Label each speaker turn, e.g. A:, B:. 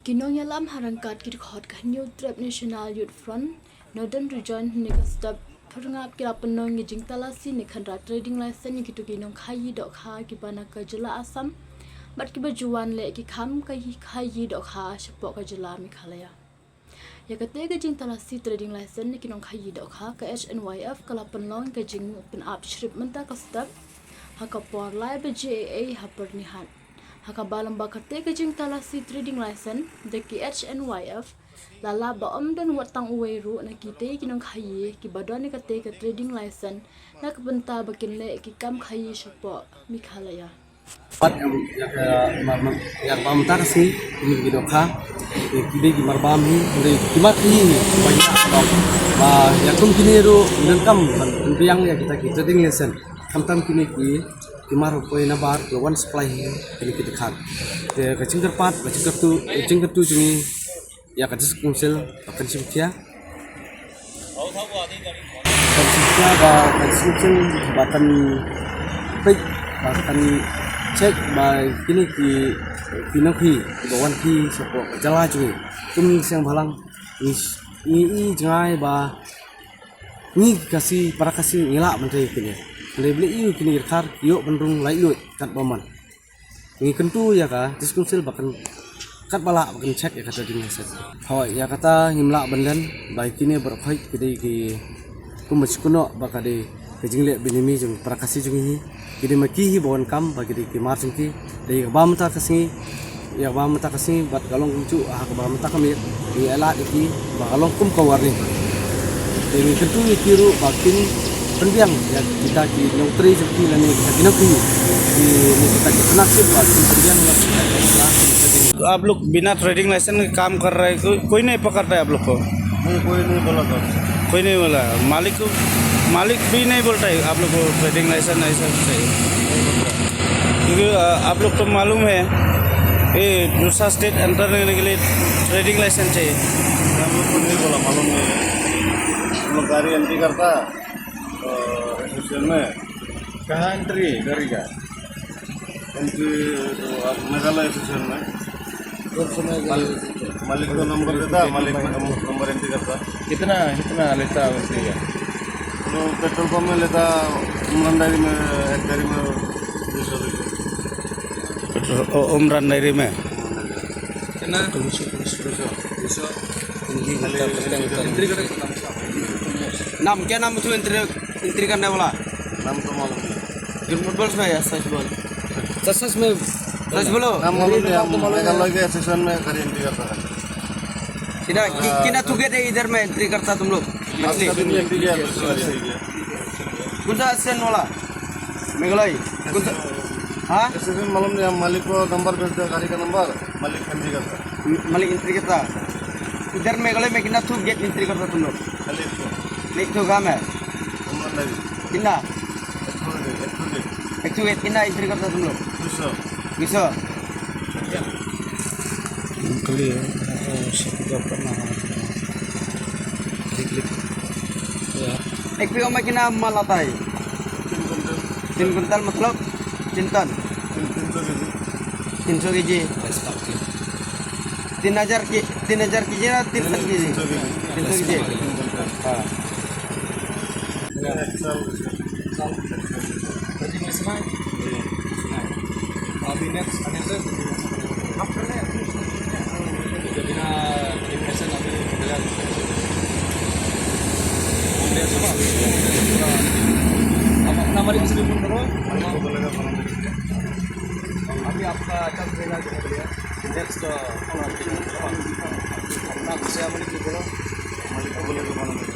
A: Kinong yalam harangkat kirkhot ka New Trap National Youth Front Northern Region nikastap perngap kira penong ngijing talasi nikhandra trading license kitu kinong khayi dok kha kibana ka jela Assam bat kibajuan le ki kham ka khayi dok kha shapok ka jela Meghalaya ya kate ka jing talasi trading license kinong khayi dok kha ka HNYF kala penong ka jing pen up shrip menta kastap hakapor lai be JA hapernihan Hakabalang bakate kajing talasi trading license deki HNYF lala baom dan watang uweru na kite kinong khayi ki badani kate ka trading license na kabenta bakin le ki kam khayi shapo Meghalaya
B: yang pamtar sih ini gidokha kide ki marbam hi ure kimati banyak dok ba yakum kini ru nengkam yang ya kita trading license kamtam kini ki kimar poi na bar one supply ini kita khat te kacing terpat kacing kertu juni ya kacing kungsel akan simkia ba kacing kungsel bahkan pik bahkan cek ba kini ki pinangki bawan ki support jala juni tum siang balang ni jangai ba ni kasih para kasih ngilak menteri kini Lebih iu kini khar yuk pendung lai lut kat boman. Ngi kentu ya ka diskusil bahkan kat balak bahkan cek ya kata dingin set. Hoi ya kata himla bandan baik kini berkhoi kidi ki kumaskuno bakade kejingle binimi jeng prakasi jeng ini kidi maki hi bon kam bagi ki marjing ki dei bam ta kasing ya bam ta kasing bat galong kuncu ah bam ta kami di elat iki balong kum kawarni. Dei kentu kiru bakin pendiang ya kita di notri seperti ini kita di notri di kita की nasib वाली pendiang
C: तो आप लोग बिना trading licence काम कर रहे हैं कोई नहीं पकड़ता है आप लोग को
B: कोई नहीं बोला था
C: कोई नहीं बोला मालिक भी नहीं बोलता है आप लोग को ट्रेडिंग लाइसेंस ऐसा चाहिए क्योंकि आप लोग को मालूम है ये दूसरा स्टेट एंटर करने के लिए ट्रेडिंग लाइसेंस चाहिए
B: हम लोग को नहीं बोला मालूम नहीं हम लोग गाड़ी एंट्री करता एसोसिएशन में कहाँ एंट्री गाड़ी का एंट्री मेघालय एसोसिएशन में मालिक को नंबर देता मालिक नंबर एंट्री करता
D: कितना लेता एंट्री का
B: तो पेट्रोल पंप में लेता उमरान डायरी में एक गाड़ी में 200
C: उमरान डायरी में
D: कितना 200 नाम क्या नाम उसमें एंट्री करने वाला
B: नाम तो मालूम नहीं
D: झूठ बोल या सच बोल सच में सच बोलो
B: नाम मालूम नहीं हम मेघालय के एसोसिएशन में गाड़ी एंट्री करता है
D: कितना तुगे थे इधर में एंट्री करता तुम लोग कौन सा एसोसिएशन वाला मेघालय कौन सा हाँ
B: एसोसिएशन मालूम नहीं हम मालिक को नंबर भेजते गाड़ी का नंबर मालिक एंट्री करता
D: मालिक एंट्री करता इधर मेघालय में कितना थूक गेट एंट्री करता तुम लोग
B: खाली
D: नहीं तो काम है
B: उमरान डायरी
D: कितना एक गेट कितना एंट्री करता तुम लोग 200 एक पियो में कितना माल आता है 3 कुंटल मतलब 3 टन 300 के जी 3000 कीजिए ना 300 के जी 300 के जी हाँ
E: अभी नेक्स्ट बिना इन्वेस्टन अभी अब अपना मालिक से फोन करो अभी आपका अच्छा मिलेगा नेक्स्ट अपना दूसरा मालिक को बोलो
B: मालिक को बोले तो मालूम नहीं